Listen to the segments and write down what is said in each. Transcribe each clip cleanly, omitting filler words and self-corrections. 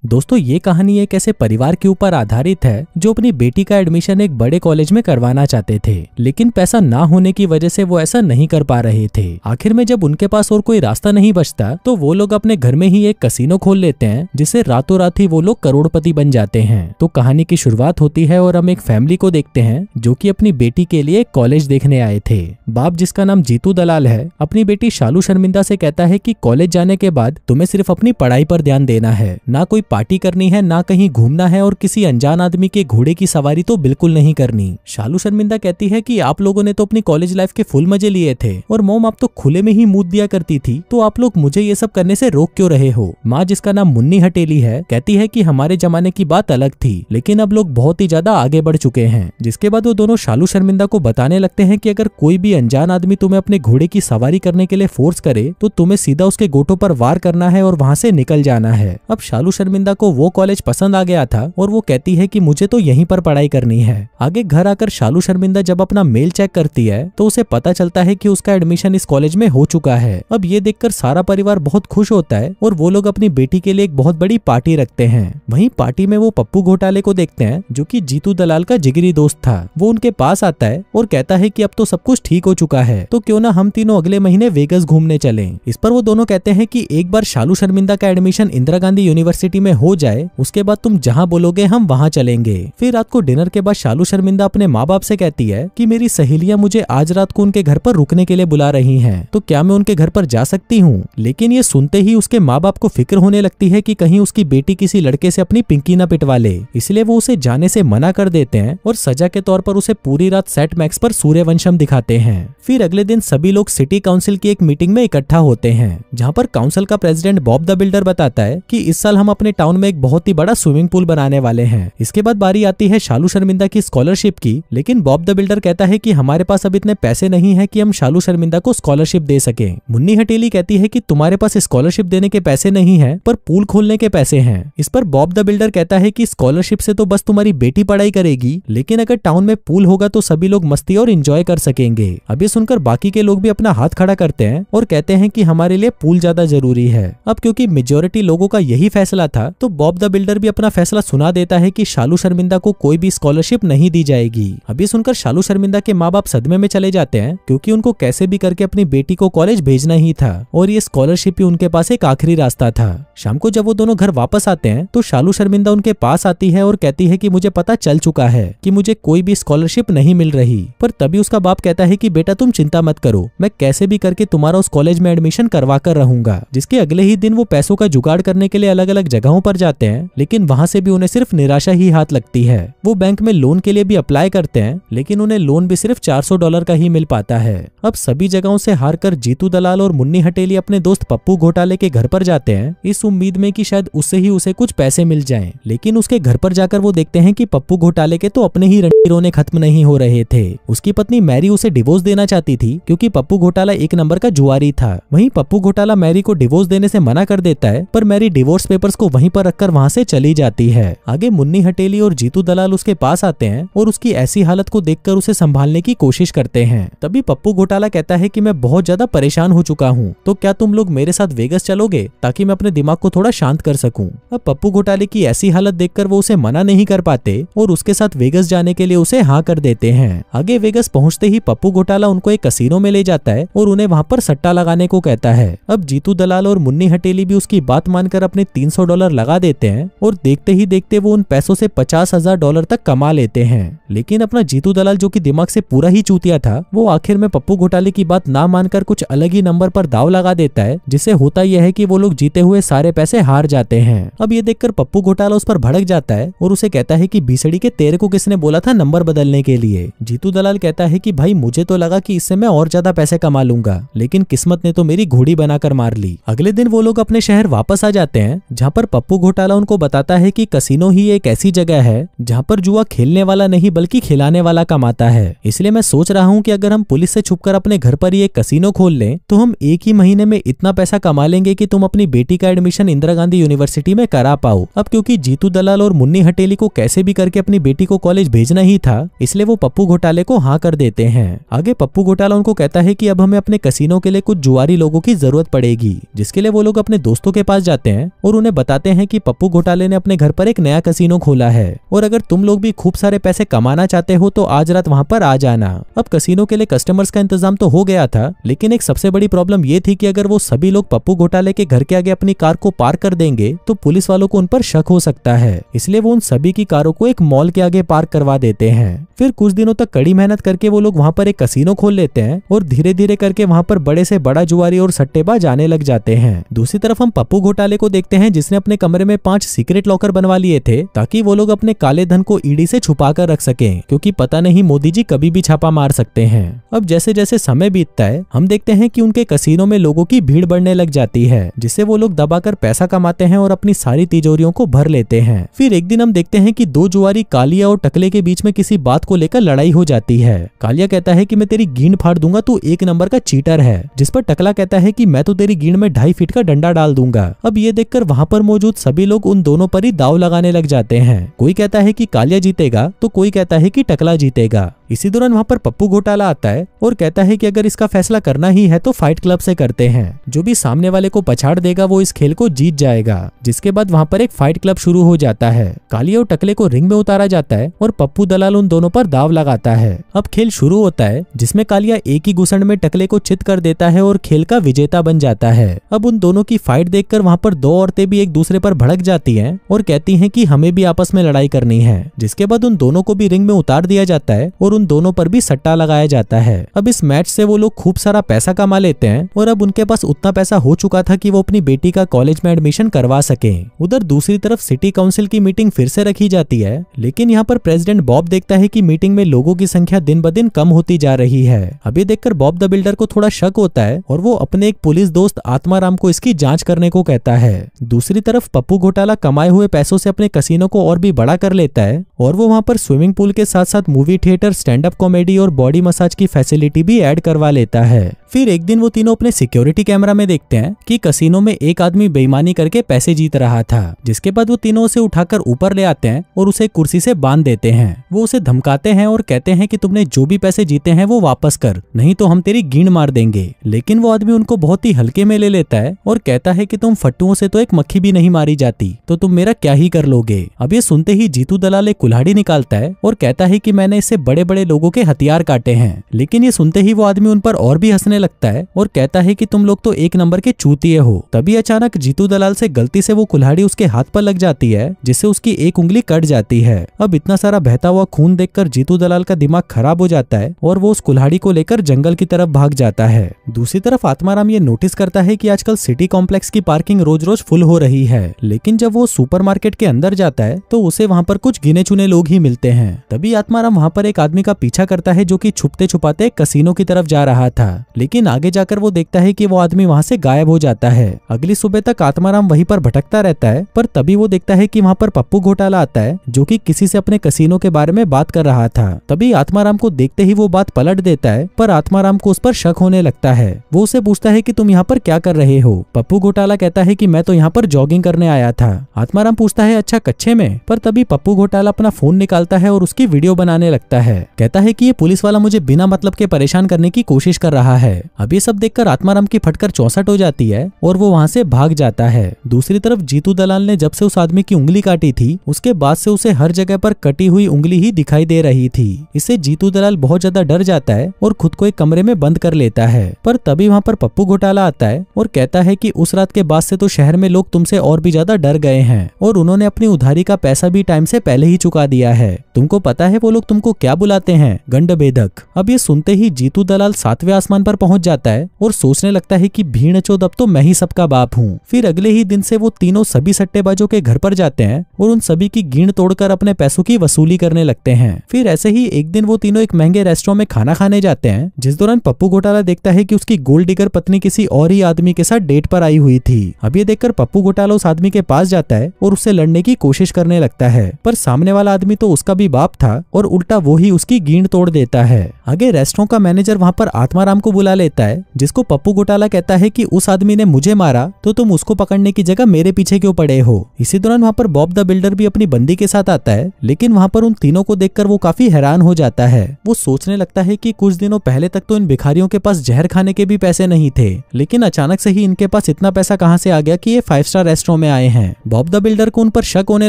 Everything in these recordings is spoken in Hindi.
दोस्तों ये कहानी एक ऐसे परिवार के ऊपर आधारित है जो अपनी बेटी का एडमिशन एक बड़े कॉलेज में करवाना चाहते थे, लेकिन पैसा ना होने की वजह से वो ऐसा नहीं कर पा रहे थे। आखिर में जब उनके पास और कोई रास्ता नहीं बचता तो वो लोग अपने घर में ही एक कसिनो खोल लेते हैं, जिससे रातों रात ही वो लोग करोड़पति बन जाते हैं। तो कहानी की शुरुआत होती है और हम एक फैमिली को देखते हैं जो कि अपनी बेटी के लिए कॉलेज देखने आए थे। बाप, जिसका नाम जीतू दलाल है, अपनी बेटी शालू शर्मिंदा से कहता है कि कॉलेज जाने के बाद तुम्हें सिर्फ अपनी पढ़ाई पर ध्यान देना है, ना कोई पार्टी करनी है, ना कहीं घूमना है, और किसी अनजान आदमी के घोड़े की सवारी तो बिल्कुल नहीं करनी। शालू शर्मिंदा कहती है कि आप लोगों ने तो अपनी कॉलेज लाइफ के फुल मजे लिए थे और मोम आप तो खुले में ही मूत दिया करती थी, तो आप लोग मुझे ये सब करने से रोक क्यों रहे हो। माँ, जिसका नाम मुन्नी हटेली है, कहती है कि हमारे जमाने की बात अलग थी, लेकिन अब लोग बहुत ही ज्यादा आगे बढ़ चुके हैं। जिसके बाद वो दोनों शालू शर्मिंदा को बताने लगते हैं कि अगर कोई भी अनजान आदमी तुम्हें अपने घोड़े की सवारी करने के लिए फोर्स करे तो तुम्हें सीधा उसके गोटों पर वार करना है और वहाँ से निकल जाना है। अब शालू शर्मिंदा को वो कॉलेज पसंद आ गया था और वो कहती है कि मुझे तो यहीं पर पढ़ाई करनी है। आगे घर आकर शालू शर्मिंदा जब अपना मेल चेक करती है तो उसे पता चलता है कि उसका एडमिशन इस कॉलेज में हो चुका है। अब ये देखकर सारा परिवार बहुत खुश होता है और वो लोग अपनी बेटी के लिए एक बहुत बड़ी पार्टी रखते हैं। वहीं पार्टी में वो पप्पू घोटाले को देखते हैं जो कि जीतू दलाल का जिगरी दोस्त था। वो उनके पास आता है और कहता है कि अब तो सब कुछ ठीक हो चुका है, तो क्यों ना हम तीनों अगले महीने वेगस घूमने चलें। इस पर वो दोनों कहते हैं कि एक बार शालू शर्मिंदा का एडमिशन इंदिरा गांधी यूनिवर्सिटी में हो जाए, उसके बाद तुम जहाँ बोलोगे हम वहाँ चलेंगे। फिर रात को डिनर के बाद शालू शर्मिंदा अपने माँ बाप से कहती है कि मेरी सहेलियां मुझे आज रात को उनके घर पर रुकने के लिए बुला रही हैं, तो क्या मैं उनके घर पर जा सकती हूँ। लेकिन ये सुनते ही उसके माँ बाप को फिक्र होने लगती है कि कहीं उसकी बेटी किसी लड़के से अपनी पिंकी न पिटवा ले, इसलिए वो उसे जाने से मना कर देते हैं और सजा के तौर पर उसे पूरी रात सेट मैक्स पर सूर्यवंशम दिखाते हैं। फिर अगले दिन सभी लोग सिटी काउंसिल की एक मीटिंग में इकट्ठा होते हैं, जहाँ पर काउंसिल का प्रेसिडेंट बॉब द बिल्डर बताता है कि इस साल हम अपने टाउन में एक बहुत ही बड़ा स्विमिंग पूल बनाने वाले हैं। इसके बाद बारी आती है शालू शर्मिंदा की स्कॉलरशिप की, लेकिन बॉब द बिल्डर कहता है कि हमारे पास अब इतने पैसे नहीं है कि हम शालू शर्मिंदा को स्कॉलरशिप दे सके। मुन्नी हटेली कहती है कि तुम्हारे पास स्कॉलरशिप देने के पैसे नहीं है, पर पूल खोलने के पैसे हैं। इस पर बॉब द बिल्डर कहता है कि स्कॉलरशिप से तो बस तुम्हारी बेटी पढ़ाई करेगी, लेकिन अगर टाउन में पूल होगा तो सभी लोग मस्ती और एंजॉय कर सकेंगे। अब ये सुनकर बाकी के लोग भी अपना हाथ खड़ा करते हैं और कहते हैं कि हमारे लिए पूल ज्यादा जरूरी है। अब क्योंकि मेजोरिटी लोगों का यही फैसला था, तो बॉब द बिल्डर भी अपना फैसला सुना देता है कि शालू शर्मिंदा को कोई भी स्कॉलरशिप नहीं दी जाएगी। अब ये सुनकर शालू शर्मिंदा के माँ बाप सदमे में चले जाते हैं, क्योंकि उनको कैसे भी करके अपनी बेटी को कॉलेज भेजना ही था और ये स्कॉलरशिप ही उनके पास एक आखिरी रास्ता था। शाम को जब वो दोनों घर वापस आते हैं तो शालू शर्मिंदा उनके पास आती है और कहती है कि मुझे पता चल चुका है कि मुझे कोई भी स्कॉलरशिप नहीं मिल रही। पर तभी उसका बाप कहता है कि बेटा तुम चिंता मत करो, मैं कैसे भी करके तुम्हारा उस कॉलेज में एडमिशन करवा कर रहूंगा। जिसके अगले ही दिन वो पैसों का जुगाड़ करने के लिए अलग अलग जगहों पर जाते हैं, लेकिन वहां से भी उन्हें सिर्फ निराशा ही हाथ लगती है। वो बैंक में लोन के लिए भी अप्लाई करते हैं, लेकिन उन्हें लोन भी सिर्फ $400 का ही मिल पाता है। अब सभी जगहों से हार कर जीतू दलाल और मुन्नी हटेली अपने दोस्त पप्पू घोटाले के घर पर जाते हैं, इस उम्मीद में कि शायद उससे ही उसे कुछ पैसे मिल जाएं। लेकिन उसके घर पर जाकर वो देखते हैं कि पप्पू घोटाले के तो अपने ही रणनीरोने खत्म नहीं हो रहे थे। उसकी पत्नी मैरी उसे डिवोर्स देना चाहती थी, क्योंकि पप्पू घोटाला एक नंबर का जुआरी था। वहीं पप्पू घोटाला मैरी को डिवोर्स देने से मना कर देता है, पर मैरी डिवोर्स पेपर्स को वहीं पर रखकर वहां से चली जाती है। आगे मुन्नी हटेली और जीतू दलाल उसके पास आते हैं और उसकी ऐसी हालत को देखकर उसे संभालने की कोशिश करते हैं। तभी पप्पू घोटाला कहता है कि मैं बहुत ज्यादा परेशान हो चुका हूँ, तो क्या तुम लोग मेरे साथ वेगस चलोगे ताकि मैं अपने दिमाग को थोड़ा शांत कर सकूं। अब पप्पू घोटाले की ऐसी हालत देखकर वो उसे मना नहीं कर पाते और उसके साथ वेगस जाने के लिए उसे हाँ कर देते हैं। आगे वेगस पहुंचते ही पप्पू घोटाला उनको एक कसीनो में ले जाता है और उन्हें वहां पर सट्टा लगाने को कहता है। अब जीतू दलाल और मुन्नी हटेली भी उसकी बात मानकर अपने $300 लगा देते हैं और देखते ही देखते वो उन पैसों से $50,000 तक कमा लेते हैं। लेकिन अपना जीतू दलाल, जो कि दिमाग से पूरा ही चूतिया था, वो आखिर में पप्पू घोटाले की बात ना मानकर कुछ अलग ही नंबर पर दाव लगा देता है, जिससे होता यह है कि वो लोग जीते हुए सारे पैसे हार जाते हैं। अब ये देखकर पप्पू घोटाला उस पर भड़क जाता है और उसे कहता है कि बीसड़ी के तेरे को किसने बोला था नंबर बदलने के लिए। जीतू दलाल कहता है कि भाई मुझे तो लगा कि इससे मैं और ज्यादा पैसे कमा लूंगा, लेकिन किस्मत ने तो मेरी घोड़ी बनाकर मार ली। अगले दिन वो लोग अपने शहर वापस आ जाते हैं, जहाँ पर पप्पू घोटाला उनको बताता है कि कसिनो ही एक ऐसी जगह है जहाँ पर जुआ खेलने वाला नहीं बल्कि खिलाने वाला कमाता है। इसलिए मैं सोच रहा हूँ कि अगर हम पुलिस से छुपकर अपने घर पर ही एक कसिनो खोल लें तो हम एक ही महीने में इतना पैसा कमा लेंगे कि तुम अपनी बेटी का एडमिशन इंदिरा गांधी यूनिवर्सिटी में करा पाओ। अब क्योंकि जीतू दलाल और मुन्नी हटेली को कैसे भी करके अपनी बेटी को कॉलेज भेजना ही था, इसलिए वो पप्पू घोटाले को हाँ कर देते हैं। आगे पप्पू घोटाला उनको कहता है कि अब हमें अपने कसिनो के लिए कुछ जुआरी लोगों की जरूरत पड़ेगी, जिसके लिए वो लोग अपने दोस्तों के पास जाते हैं और उन्हें बताते हैं कि पप्पू घोटाले ने अपने घर पर एक नया कसिनो खोला है और अगर तुम लोग भी खूब सारे पैसे कमाना चाहते हो तो आज रात वहां पर आ जाना। अब कसिनो के लिए कस्टमर्स का इंतजाम तो हो गया था, लेकिन एक सबसे बड़ी प्रॉब्लम ये थी कि अगर वो सभी लोग पप्पू घोटाले के घर के आगे अपनी कार को पार्क कर देंगे तो पुलिस वालों को उन पर शक हो सकता है, इसलिए वो उन सभी की कारों को एक मॉल के आगे पार्क करवा देते हैं। फिर कुछ दिनों तक कड़ी मेहनत करके वो लोग वहां पर एक कसिनो खोल लेते हैं और धीरे धीरे करके वहां पर बड़े से बड़ा जुआरी और सट्टेबाज आने लग जाते हैं। दूसरी तरफ हम पप्पू घोटाले को देखते हैं जिसने अपने कमरे में 5 सीक्रेट लॉकर बनवा लिए थे ताकि वो लोग अपने काले धन को ईडी से छुपा कर रख सकें, क्योंकि पता नहीं मोदी जी कभी भी छापा मार सकते हैं। अब जैसे जैसे समय बीतता है हम देखते हैं कि उनके कसिनो में लोगों की भीड़ बढ़ने लग जाती है, जिससे वो लोग दबाकर पैसा कमाते हैं और अपनी सारी तिजोरियों को भर लेते हैं। फिर एक दिन हम देखते हैं कि 2 जुआरी कालिया और टकले के बीच में किसी बात को लेकर लड़ाई हो जाती है। कालिया कहता है कि मैं तेरी गींड फाड़ दूंगा, तू 1 नंबर का चीटर है, जिस पर टकला कहता है कि मैं तो तेरी गींड में 2.5 फीट का डंडा डाल दूंगा। अब ये देखकर वहां पर मौजूद सभी लोग उन दोनों पर ही दाव लगाने लग जाते हैं। कोई कहता है कि कालिया जीतेगा तो कोई कहता है कि टकला जीतेगा। इसी दौरान वहां पर पप्पू घोटाला आता है और कहता है कि अगर इसका फैसला करना ही है तो फाइट क्लब से करते हैं, जो भी सामने वाले को पछाड़ देगा वो इस खेल को जीत जाएगा। जिसके बाद वहां पर एक फाइट क्लब शुरू हो जाता है। कालिया और टकले को रिंग में उतारा जाता है और पप्पू दलाल उन दोनों पर दाव लगाता है। अब खेल शुरू होता है जिसमें कालिया एक ही घुसड़ में टकले को चित कर देता है और खेल का विजेता बन जाता है। अब उन दोनों की फाइट देखकर वहां पर 2 औरतें भी एक दूसरे पर भड़क जाती हैं और कहती हैं कि हमें भी आपस में लड़ाई करनी है। जिसके बाद उन दोनों को भी रिंग में उतार दिया जाता है और उन दोनों पर भी सट्टा लगाया जाता है। अब इस मैच से वो लोग खूब सारा पैसा कमा लेते हैं और अब उनके पास उतना पैसा हो चुका था कि वो अपनी बेटी का कॉलेज में एडमिशन करवा सके। उधर दूसरी तरफ सिटी काउंसिल की मीटिंग फिर से रखी जाती है, लेकिन यहाँ पर प्रेसिडेंट बॉब देखता है कि मीटिंग में लोगों की संख्या दिन ब दिन कम होती जा रही है। अब ये देखकर बॉब द बिल्डर को थोड़ा शक होता है और वो अपने एक पुलिस दोस्त आत्माराम को इसकी जांच करने को कहता है। दूसरी तरफ पप्पू घोटाला कमाए हुए पैसों से अपने कसिनो को और भी बड़ा कर लेता है और वो वहाँ पर स्विमिंग पूल के साथ साथ movie theatre, stand up comedy और बॉडी मसाज की फैसिलिटी भी ऐड करवा लेता है। फिर एक दिन वो तीनों अपने सिक्योरिटी कैमरा में देखते हैं कि कसिनो में एक आदमी बेईमानी करके पैसे जीत रहा था। जिसके बाद वो तीनों उसे उठाकर ऊपर ले आते हैं और उसे कुर्सी से बांध देते हैं। वो उसे धमकाते हैं और कहते हैं कि तुमने जो भी पैसे जीते हैं वो वापस कर, नहीं तो हम तेरी गींड मार देंगे। लेकिन वो आदमी उनको बहुत ही हल्के में ले लेता है और कहता है कि तुम फट्टुओं से तो एक मक्खी भी नहीं मारी जाती, तो तुम मेरा क्या ही कर लोगे। अब ये सुनते ही जीतू दलाल एक कुल्हाड़ी निकालता है और कहता है कि मैंने इससे बड़े बड़े लोगों के हथियार काटे हैं। लेकिन ये सुनते ही वो आदमी उन पर और भी हंसने लगता है और कहता है कि तुम लोग तो 1 नंबर के चूतिए हो। तभी अचानक जीतू दलाल से गलती से वो कुल्हाड़ी उसके हाथ पर लग जाती है, जिससे उसकी एक उंगली कट जाती है। अब इतना सारा बहता हुआ खून देखकर जीतू दलाल का दिमाग खराब हो जाता है और वो उस कुल्हाड़ी को लेकर जंगल की तरफ भाग जाता है। दूसरी तरफ आत्माराम ये नोटिस करता है कि आजकल सिटी कॉम्प्लेक्स की पार्किंग रोज रोज फुल हो रही है, लेकिन जब वो सुपरमार्केट के अंदर जाता है तो उसे वहाँ पर कुछ गिने चुने लोग ही मिलते हैं। तभी आत्माराम वहाँ पर एक आदमी का पीछा करता है जो कि छुपते छुपाते कसिनो की तरफ जा रहा था, लेकिन आगे जाकर वो देखता है कि वो आदमी वहाँ से गायब हो जाता है। अगली सुबह तक आत्माराम वहीं पर भटकता रहता है, पर तभी वो देखता है कि वहाँ पर पप्पू घोटाला आता है जो कि किसी से अपने कसिनो के बारे में बात कर रहा था। तभी आत्माराम को देखते ही वो बात पलट देता है, पर आत्माराम को उस पर शक होने लगता है। वो उसे पूछता है कि तुम यहाँ पर क्या कर रहे हो। पप्पू घोटाला कहता है कि मैं तो यहाँ पर जॉगिंग करने आया था। आत्माराम पूछता है अच्छा कच्चे में, पर तभी पप्पू घोटाला अपना फोन निकालता है और उसकी वीडियो बनाने लगता है। कहता है कि ये पुलिस वाला मुझे बिना मतलब के परेशान करने की कोशिश कर रहा है। अब ये सब देखकर आत्माराम की फटकर 64 हो जाती है और वो वहाँ से भाग जाता है। दूसरी तरफ जीतू दलाल ने जब से उस आदमी की उंगली काटी थी उसके बाद से उसे हर जगह पर कटी हुई उंगली ही दिखाई दे रही थी। इससे जीतू दलाल बहुत ज्यादा डर जाता है और खुद को एक कमरे में बंद कर लेता है। पर तभी वहाँ पर पप्पू घोटाला आता है और कहता है कि उस रात के बाद से तो शहर में लोग तुमसे और भी ज्यादा डर गए हैं और उन्होंने अपनी उधारी का पैसा भी टाइम से पहले ही चुका दिया है। तुमको पता है वो लोग तुमको क्या बुलाते हैं? गंडबेधक। अब ये सुनते ही जीतू दलाल 7वें आसमान पर पहुंच जाता है और सोचने लगता है कि भीड़चोद अब तो मैं ही सबका बाप हूँ। फिर अगले ही दिन से वो तीनों सभी सट्टेबाजों के घर पर जाते हैं और उन सभी की गींद तोड़कर अपने पैसों की वसूली करने लगते हैं। फिर ऐसे ही एक दिन वो तीनों एक महंगे रेस्टोरेंट में खाना खाने जाते हैं, जिस दौरान पप्पू घोटाला देखता है कि उसकी गोल्ड डिगर पत्नी किसी और ही आदमी के साथ डेट पर आई हुई थी। अब ये देखकर पप्पू घोटाला उस आदमी के पास जाता है और उससे लड़ने की कोशिश करने लगता है, पर सामने वाला आदमी तो उसका भी बाप था और उल्टा वो ही उसकी गींद तोड़ देता है। आगे रेस्टोरेंट का मैनेजर वहाँ पर आत्माराम को बुला बदला लेता है, जिसको पप्पू घोटाला कहता है कि उस आदमी ने मुझे मारा तो तुम उसको पकड़ने की जगह मेरे पीछे क्यों पड़े हो। इसी दौरान वहाँ पर बॉब द बिल्डर भी अपनी बंदी के साथ आता है, लेकिन वहाँ पर उन तीनों को देखकर वो काफी हैरान हो जाता है। वो सोचने लगता है कि कुछ दिनों पहले तक तो इन भिखारियों के पास जहर खाने के भी पैसे नहीं थे, लेकिन अचानक से ही इनके पास इतना पैसा कहाँ से आ गया कि ये 5 स्टार रेस्टोरेंट में आए हैं। बॉब द बिल्डर को उन पर शक होने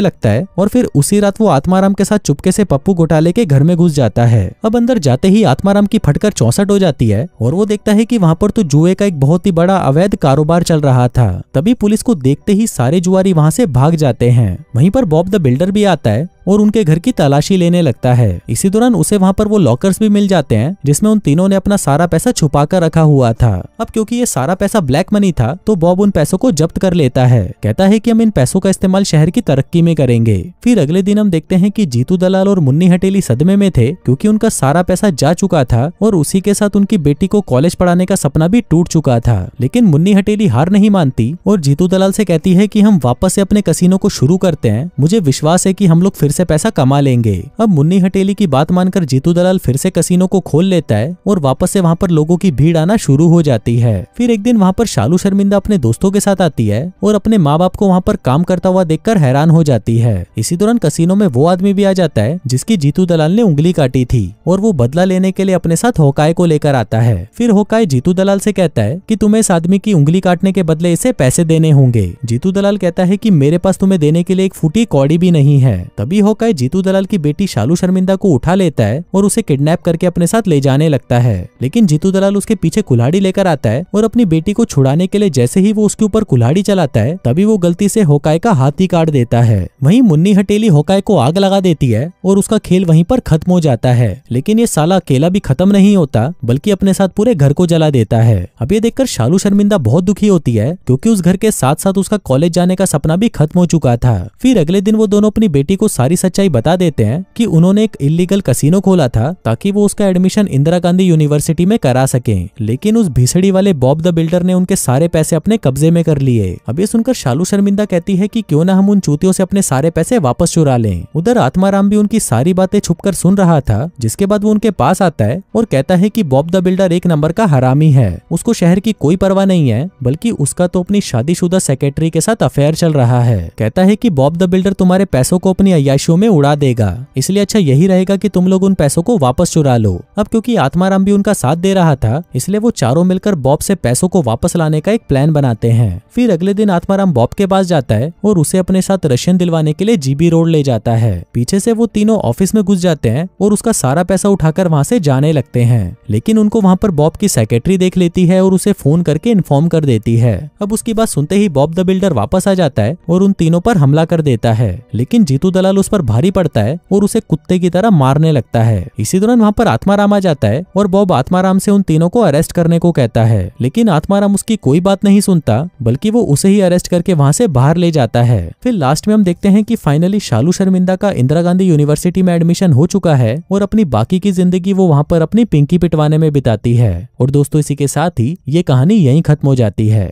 लगता है और फिर उसी रात वो आत्माराम के साथ चुपके से पप्पू घोटाले के घर में घुस जाता है। अब अंदर जाते ही आत्माराम की फटकर 64 हो जाती है और वो देखता है कि वहाँ पर तो जुए का एक बहुत ही बड़ा अवैध कारोबार चल रहा था। तभी पुलिस को देखते ही सारे जुआरी वहाँ से भाग जाते हैं। वहीं पर बॉब द बिल्डर भी आता है और उनके घर की तलाशी लेने लगता है। इसी दौरान उसे वहाँ पर वो लॉकर्स भी मिल जाते हैं जिसमें उन तीनों ने अपना सारा पैसा छुपा कर रखा हुआ था। अब क्योंकि ये सारा पैसा ब्लैक मनी था तो बॉब उन पैसों को जब्त कर लेता है। कहता है कि हम इन पैसों का इस्तेमाल शहर की तरक्की में करेंगे। फिर अगले दिन हम देखते हैं कि जीतू दलाल और मुन्नी हटेली सदमे में थे क्योंकि उनका सारा पैसा जा चुका था और उसी के साथ उनकी बेटी को कॉलेज पढ़ाने का सपना भी टूट चुका था। लेकिन मुन्नी हटेली हार नहीं मानती और जीतू दलाल से कहती है कि हम वापस से अपने कसीनो को शुरू करते हैं, मुझे विश्वास है कि हम लोग फिर से पैसा कमा लेंगे। अब मुन्नी हटेली की बात मानकर जीतू दलाल फिर से कसीनो को खोल लेता है और वापस से वहाँ पर लोगों की भीड़ आना शुरू हो जाती है। फिर एक दिन वहाँ पर शालू शर्मिंदा अपने दोस्तों के साथ आती है और अपने माँ बाप को वहाँ पर काम करता हुआ देखकर हैरान हो जाती है। इसी दौरान कसीनो में वो आदमी भी आ जाता है जिसकी जीतू दलाल ने उंगली काटी थी और वो बदला लेने के लिए अपने साथ होकाय को लेकर आता है। फिर होकाय जीतू दलाल से कहता है कि तुम्हें इस आदमी की उंगली काटने के बदले इसे पैसे देने होंगे। जीतू दलाल कहता है कि मेरे पास तुम्हें देने के लिए एक फूटी कौड़ी भी नहीं है। तभी होकाय जीतू दलाल की बेटी शालू शर्मिंदा को उठा लेता है और उसे किडनैप करके अपने साथ ले जाने लगता है। लेकिन जीतू दलाल उसके पीछे कुल्हाड़ी लेकर आता है और अपनी बेटी को छुड़ाने के लिए जैसे ही वो उसके ऊपर कुल्हाड़ी चलाता है तभी वो गलती से होकाय का हाथ ही काट देता है। वहीं मुन्नी हटेली होकाय को आग लगा देती है और उसका खेल वहीं पर खत्म हो जाता है। लेकिन ये साला अकेला भी खत्म नहीं होता बल्कि अपने साथ पूरे घर को जला देता है। अब ये देखकर शालू शर्मिंदा बहुत दुखी होती है क्योंकि उस घर के साथ साथ उसका कॉलेज जाने का सपना भी खत्म हो चुका था। फिर अगले दिन वो दोनों अपनी बेटी को सारी सच्चाई बता देते हैं कि उन्होंने एक इलीगल कसीनो खोला था ताकि वो उसका एडमिशन इंदिरा गांधी यूनिवर्सिटी में करा सकें, लेकिन उस भीसड़ी वाले बॉब द बिल्डर ने उनके सारे पैसे अपने कब्जे में कर लिए। अब ये सुनकर शालू शर्मिंदा कहती है कि क्यों ना हम उन चूतियों से अपने सारे पैसे वापस चुरा लें। उधर आत्माराम भी उनकी सारी बातें छुपकर सुन रहा था, जिसके बाद वो उनके पास आता है और कहता है कि बॉब द बिल्डर एक नंबर का हरामी है, उसको शहर की कोई परवाह नहीं है, बल्कि उसका तो अपनी शादीशुदा सेक्रेटरी के साथ अफेयर चल रहा है। कहता है कि बॉब द बिल्डर तुम्हारे पैसों को अपनी अय्याशियों में उड़ा देगा, इसलिए अच्छा यही रहेगा कि तुम लोग उन पैसों को वापस चुरा लो। अब क्योंकि आत्माराम भी उनका साथ दे रहा था इसलिए वो चारों मिलकर बॉब से पैसों को वापस लाने का एक प्लान बनाते हैं। फिर अगले दिन आत्माराम बॉब के पास जाता है और उसे अपने साथ रशियन दिलवाने के लिए जीबी रोड ले जाता है। पीछे से वो तीनों ऑफिस में घुस जाते हैं और उसका सारा पैसा उठाकर वहाँ से जाने लगते हैं, लेकिन उनको वहाँ पर बॉब की सेक्रेटरी देख लेती है और उसे फोन करके इन्फॉर्म कर देती है। अब उसकी बात सुनते ही बॉब द बिल्डर वापस आ जाता है और उन तीनों पर हमला कर देता है, लेकिन जीतू दलाल उस पर भारी पड़ता है और उसे कुत्ते की तरह मारने लगता है। इसी दौरान वहाँ पर आत्माराम आ जाता है और बॉब आत्माराम से उन तीनों को अरेस्ट करने को कहता है, लेकिन आत्माराम उसकी कोई बात नहीं सुनता बल्कि वो उसे ही अरेस्ट करके वहाँ से बाहर ले जाता है। फिर लास्ट में हम देखते हैं कि फाइनली शालू शर्मिंदा का इंदिरा गांधी यूनिवर्सिटी में एडमिशन हो चुका है और अपनी बाकी की जिंदगी वो वहाँ पर अपनी पिंकी पिटवाने में बिताती है। और दोस्तों इसी के साथ ही ये कहानी यहीं खत्म हो जाती है।